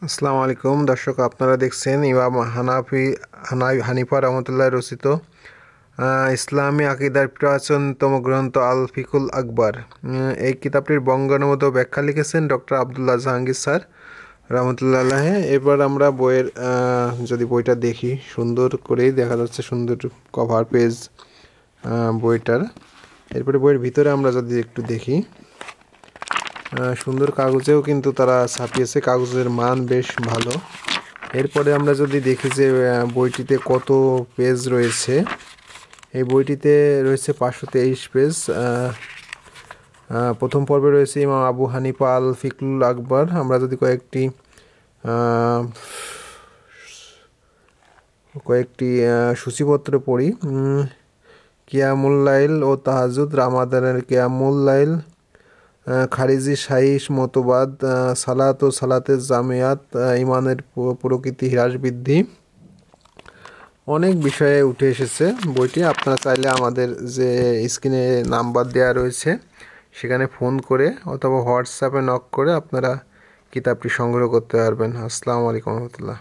আসসালামু আলাইকুম দর্শক, আপনারা দেখছেন ইমাম হানিফা রহমতুল্লাহ রচিত ইসলামী আকিদার প্রাচীনতম গ্রন্থ আল ফিকুল আকবর। এই কিতাবটির বঙ্গানুবাদ ও ব্যাখ্যা লিখেছেন ডক্টর আবদুল্লাহ জাহাঙ্গীর স্যার রহমতুল্লাহ আলাইহি। এবার আমরা বইয়ের যদি বইটা দেখি, সুন্দর করেই দেখা যাচ্ছে, সুন্দর কভার পেজ বইটার। এরপরে বইয়ের ভিতরে আমরা যদি একটু দেখি, সুন্দর কাগজেও কিন্তু তারা ছাপিয়েছে, কাগজের মান বেশ ভালো। এরপরে আমরা যদি দেখি যে বইটিতে কত পেজ রয়েছে, এই বইটিতে রয়েছে 523 পেজ। প্রথম পর্বে রয়েছে ইমাম আবু হানিফা আল ফিকুল আকবর। আমরা যদি কয়েকটি সূচিপত্র পড়ি, কিয়ামুল লাইল ও তাহাজ্জুদ, রামাদানের কিয়ামুল লাইল, খারিজি শাহী মতবাদ, সালাত ও সালাতের জামিয়াত, ইমানের প্রকৃতি, হ্রাস বৃদ্ধি, অনেক বিষয়ে উঠে এসেছে বইটি। আপনারা চাইলে আমাদের যে স্ক্রিনে নাম্বার দেওয়া রয়েছে সেখানে ফোন করে অথবা হোয়াটসঅ্যাপে নক করে আপনারা কিতাবটি সংগ্রহ করতে পারবেন। আসসালামু আলাইকুম রহমতুল্লাহ।